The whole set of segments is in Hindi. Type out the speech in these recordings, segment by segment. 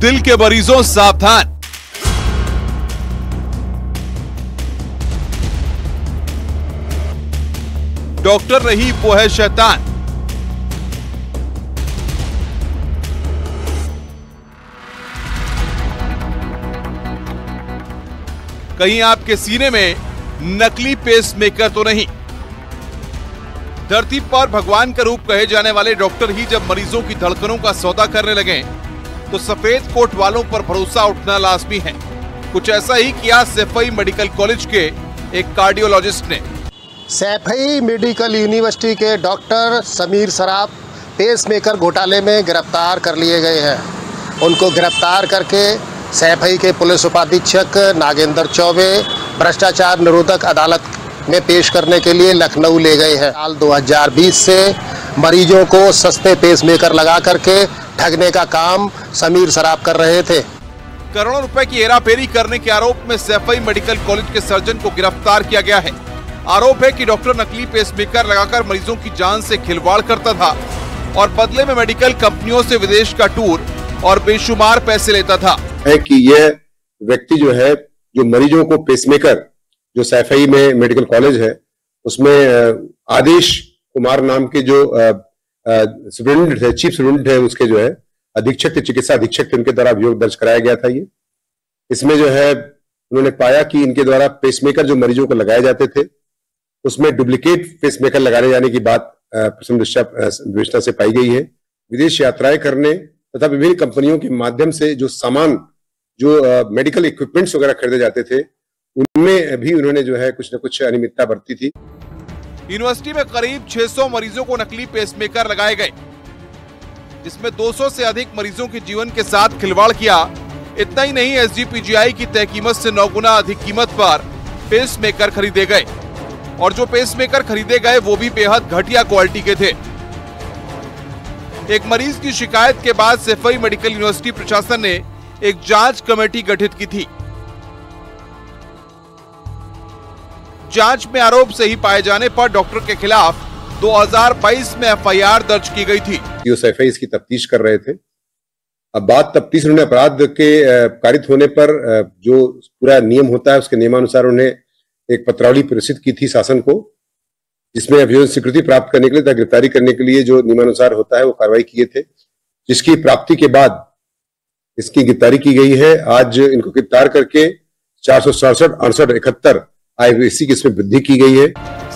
दिल के मरीजों सावधान। डॉक्टर नहीं वो है शैतान। कहीं आपके सीने में नकली पेसमेकर तो नहीं। धरती पर भगवान का रूप कहे जाने वाले डॉक्टर ही जब मरीजों की धड़कनों का सौदा करने लगे तो सफेद कोट वालों पर भरोसा उठना लाजमी है। कुछ ऐसा ही किया सैफई मेडिकल कॉलेज के एक कार्डियोलॉजिस्ट ने। सैफई मेडिकल यूनिवर्सिटी के डॉक्टर समीर सराफ पेसमेकर घोटाले में गिरफ्तार कर लिए गए हैं। उनको गिरफ्तार करके सैफई के पुलिस उपाधीक्षक नागेंद्र चौबे भ्रष्टाचार निरोधक अदालत में पेश करने के लिए लखनऊ ले गए हैं। साल 2020 से मरीजों को सस्ते पेसमेकर लगा करके ठगने का काम समीर सराफ कर रहे थे। करोड़ों रुपए की हेराफेरी करने के आरोप में सैफई मेडिकल कॉलेज के सर्जन को गिरफ्तार किया गया है। आरोप है कि डॉक्टर नकली पेसमेकर लगाकर मरीजों की जान से खिलवाड़ करता था और बदले में मेडिकल कंपनियों से विदेश का टूर और बेशुमार पैसे लेता था। है कि यह व्यक्ति जो है, जो मरीजों को पेसमेकर, जो सैफई में मेडिकल कॉलेज है उसमें आदेश कुमार नाम के जो सुप्रिंटेंडेंट है, चीफ सुप्रिंटेंडेंट है, उसके जो है अधीक्षक थे, चिकित्सा अधीक्षक थे, उनके द्वारा अभियोग दर्ज कराया गया था। ये इसमें जो है उन्होंने पाया कि इनके द्वारा पेसमेकर जो मरीजों को लगाए जाते थे उसमें डुप्लीकेट पेसमेकर लगाने जाने की बात प्रथम दृष्टया से पाई गई है। विदेश यात्राएं करने तथा विभिन्न कंपनियों के माध्यम से जो सामान, जो मेडिकल इक्विपमेंट्स वगैरह खरीदे जाते थे, उनमें भी उन्होंने जो है कुछ न कुछ अनियमितता बरती थी। यूनिवर्सिटी में करीब 600 मरीजों को नकली पेसमेकर लगाए गए, जिसमें 200 से अधिक मरीजों के जीवन के साथ खिलवाड़ किया। इतना ही नहीं, एसजीपीजीआई की तय कीमत से 9 गुना अधिक कीमत पर पेसमेकर खरीदे गए और जो पेसमेकर खरीदे गए वो भी बेहद घटिया क्वालिटी के थे। एक मरीज की शिकायत के बाद सैफई मेडिकल यूनिवर्सिटी प्रशासन ने एक जांच कमेटी गठित की थी। जांच में आरोप सही पाए जाने पर डॉक्टर के खिलाफ 2022 में एफआईआर दर्ज की गई थी। जो सैफई इसकी तफ्तीश कर रहे थे। अब बात तफ्तीश उन्होंने अपराध के कारित होने पर जो पूरा नियम होता है उसके नियमानुसार उन्हें एक पत्रावली प्रसिद्ध की थी शासन को, जिसमें अभियोजन स्वीकृति प्राप्त करने के लिए तथा गिरफ्तारी करने के लिए जो नियमानुसार होता है वो कार्रवाई किए थे, जिसकी प्राप्ति के बाद इसकी गिरफ्तारी की गई है। आज इनको गिरफ्तार करके 467, 68, 71 IPC की इसमें वृद्धि की गई है।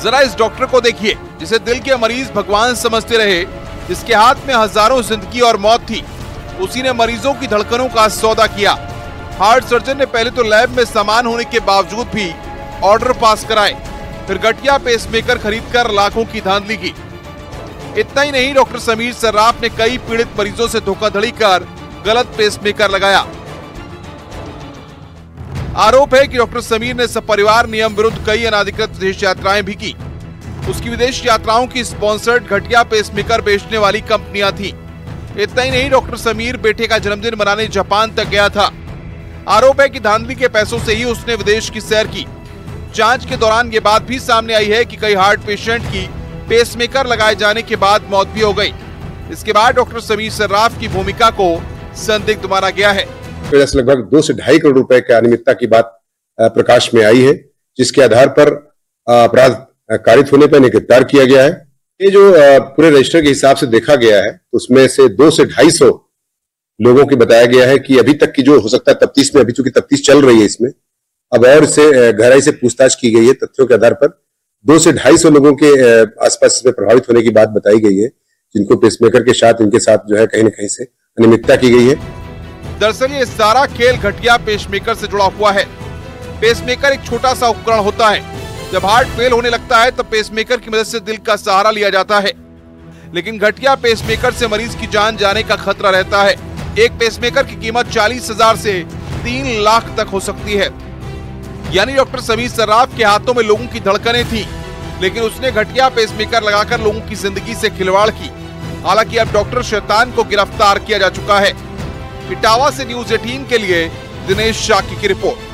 जरा इस डॉक्टर को देखिए जिसे दिल के मरीज भगवान समझते रहे, जिसके हाथ में हजारों जिंदगी और मौत थी। उसी ने मरीजों की धड़कनों का सौदा किया। हार्ट सर्जन ने पहले तो लैब में सामान होने के बावजूद भी ऑर्डर पास कराए, फिर घटिया पेसमेकर खरीदकर लाखों की धांधली की। इतना ही नहीं, डॉक्टर समीर सराफ ने कई पीड़ित मरीजों से धोखाधड़ी कर गलत पेसमेकर लगाया। आरोप है कि डॉक्टर समीर ने सपरिवार नियम विरुद्ध कई अनाधिकृत विदेश यात्राएं भी की। उसकी विदेश यात्राओं की स्पॉन्सर्ड घटिया पेसमेकर बेचने वाली कंपनियां थी। इतना ही नहीं, डॉक्टर समीर बेटे का जन्मदिन मनाने जापान तक गया था। आरोप है कि धांधली के पैसों से ही उसने विदेश की सैर की। जांच के दौरान ये बात भी सामने आई है कि कई हार्ट पेशेंट की पेसमेकर लगाए जाने के बाद मौत भी हो गई। इसके बाद डॉक्टर समीर सराफ की भूमिका को संदिग्ध माना गया है। लगभग 2 से 2.5 करोड़ रुपए के अनियमितता की बात प्रकाश में आई है, जिसके आधार पर अपराध कारित होने पर इन्हें गिरफ्तार किया गया है। ये जो पूरे रजिस्टर के हिसाब से देखा गया है उसमें से 200 से 250 लोगों की बताया गया है कि अभी तक की जो हो सकता है तफ्तीश में, अभी चूंकि तफ्तीश चल रही है इसमें, अब और से गहराई से पूछताछ की गई है। तथ्यों के आधार पर 200 से 250 लोगों के आसपास इसमें प्रभावित होने की बात बताई गई है, जिनको पेसमेकर के साथ इनके साथ जो है कहीं न कहीं से अनियमितता की गई है। दरअसल ये सारा खेल घटिया पेसमेकर से जुड़ा हुआ है। पेसमेकर एक छोटा सा उपकरण होता है। जब हार्ट फेल होने लगता है तब पेसमेकर की मदद से दिल का सहारा लिया जाता है, लेकिन घटिया पेसमेकर से मरीज की जान जाने का खतरा रहता है। एक पेसमेकर की कीमत 40,000 से 3 लाख तक हो सकती है। यानी डॉक्टर समीर सराफ के हाथों में लोगों की धड़कनें थी, लेकिन उसने घटिया पेसमेकर लगाकर लोगों की जिंदगी से खिलवाड़ की। हालांकि अब डॉक्टर शैतान को गिरफ्तार किया जा चुका है। इटावा से न्यूज़ 18 के लिए दिनेश शाकी की रिपोर्ट।